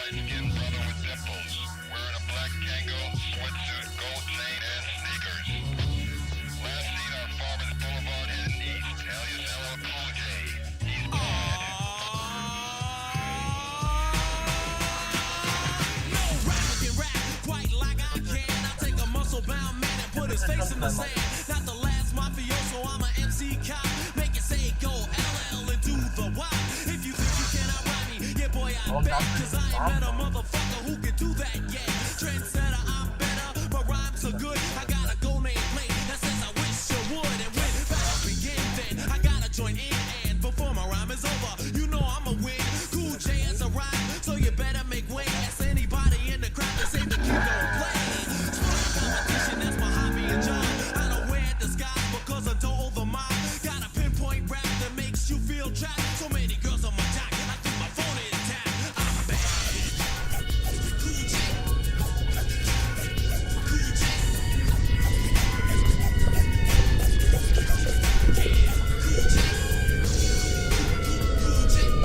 light-skinned brother with dimples, wearing a black Kango sweatsuit, gold chain, and sneakers. Last seen on Farmers Boulevard heading east. Alias LL Cool J. He's bad. No rapper can rap quite like I can. I take a muscle-bound man and put his face in the sand. Not the last mafioso, I'm a MC cop. Make it say go LL and do the Y. If you think you cannot rhyme me, yeah boy I bet. Cause I ain't met a motherfucker who can do that yet. Trendsetter, I'm better, my rhymes are good. I got a gold name plate that says I wish you would. And when battle begin then, I gotta join in. And before my rhyme is over, you know I'ma win. Cool J has arrived, so you better make way. Ask anybody in the crowd to say the kid don't play. Sports competition, that's my hobby and job. I don't wear disguise because I don't hold the mob. Got a pinpoint rap that makes you feel trapped. So many girls on my jock, I think my phone is tapped. I'm bad. Cool J. Cool J. Yeah. Cool J. Cool J.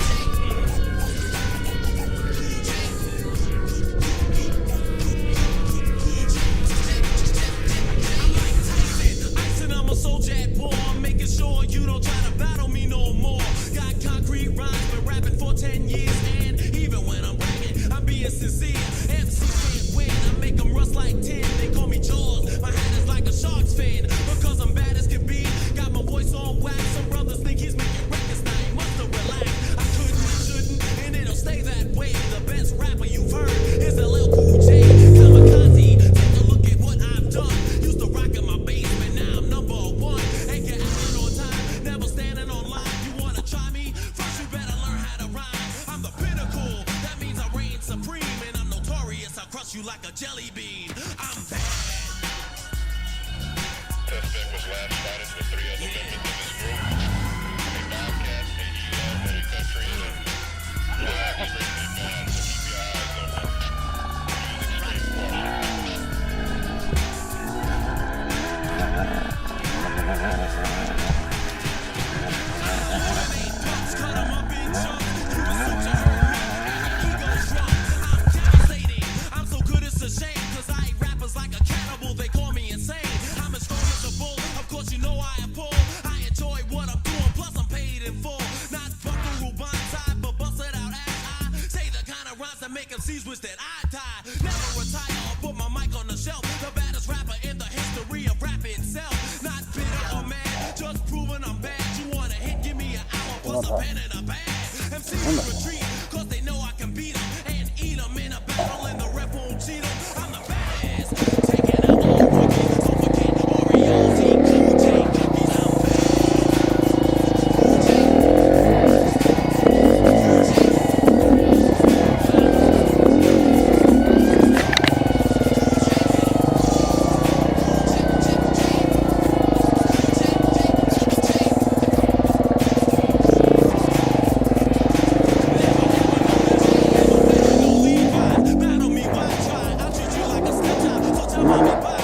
I'm a soldier at war, I'm making sure you don't try to battle me no more. Got concrete rhymes, been rapping for 10 years, and even when I'm bragging, I'm being sincere. MC can't win, I make them rust like tin. They call me Jaws, my hat is like a shark's fin. Because I'm bad as can be, got my voice on wax. Some brothers think he's making records, now he must have relaxed. I couldn't and shouldn't, and it'll stay that way. The best rapper you've heard is LL Cool J. Kamikaze, take a look at what I've done. Used to rock in my basement, now I'm number one. Ain't get acting on time, never standing on line. You wanna try me? First you better learn how to rhyme. I'm the pinnacle, that means I reign supreme. And I'm notorious, I'll crush you like a jelly bean. I'm bad. Suspect was last spotted with 3 other members of his group. A Bobcat, ADL, Eddie Country, and Black extremely bad, so keep your eyes open. Use extreme caution. Cut 'em up in chunks. You a soldier, ego drunk. I'm devastating. I'm so good it's a shame. Cause I eat rappers like a cannibal. They call me insane. I'm as strong as a bull. Of course you know I am pull. I enjoy what I'm doing. Plus I'm paid in full. Not buckaroo blindside, but bust it out as I say the kind of rhymes that make MCs wish that I die. Never retire or put my mic on the shelf. The baddest rapper in the history of rap itself. Not bitter or mad, just proving I'm bad. You want a hit, give me an hour plus a pen and a bag. MCs retreat, cause they know I can beat 'em and eat 'em in a battle and the rep won't cheat 'em. I'm the baddest, taking out all rookies. Don't forget Oreos, Cool J, cookies, I'm battle me, why try? I'll treat you like a snitch, so tell me bye-bye.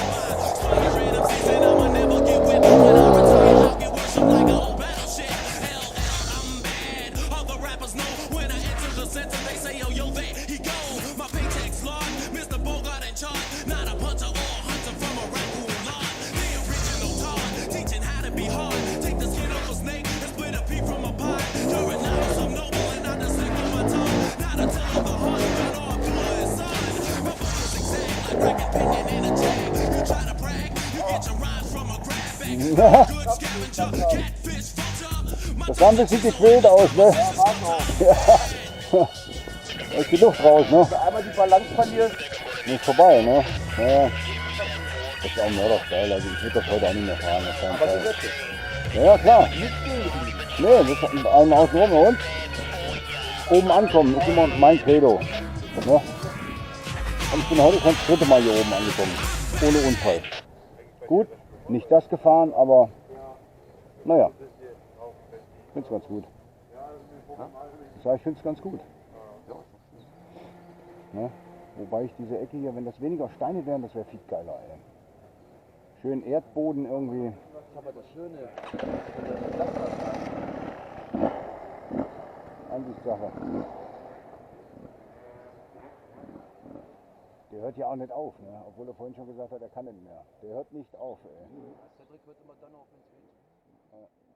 Spider random season, I'ma never get with it. When I retire, I'll get worshipped like an old battleship. LL, I'm bad. Other rappers know when I enter the center, they say, yo, there he go. My paycheck's large, Mr. Bogart in charge. Not a puncher or a hunter from a raccoon lawn. The original Todd, teaching how to be hard. Take the skin off a snake and split a pea from a pie. You're a novice, I'm noble, and I dissect on my tongue. Not until the heart, but all blue is sun. My vocals exact like racket pinion in a jag. You try to brag, you get your rhymes from a grab bag. Good scavenger, catfish, vulture. My Das sah ein bisschen gequält aus, ne? Ja. Da ist die Luft raus, ne? Einmal die Balance verliert. Ist vorbei, ne? Ja. Das ist auch Mördersteil, also ich würde das heute auch nicht mehr fahren. Aber du wirst es. Ja, klar. Nicht gegen. Nee, das ist einen außen rum und oben ankommen ist immer mein Credo. Ne? Und ich bin heute schon das 3. Mal hier oben angekommen. Ohne Unfall. Gut, nicht das gefahren, aber naja. Ich finde es ganz gut. Ich sage, ich finde es ganz gut. Ne? Wobei ich diese Ecke hier, wenn das weniger Steine wären, das wäre viel geiler. Ey. Schön Erdboden irgendwie. Aber das Schöne, Ansichtssache. Der hört ja auch nicht auf, ne? Obwohl er vorhin schon gesagt hat, er kann nicht mehr. Der hört nicht auf, ey. Cedric hört immer dann auf, wenn es geht. Ja.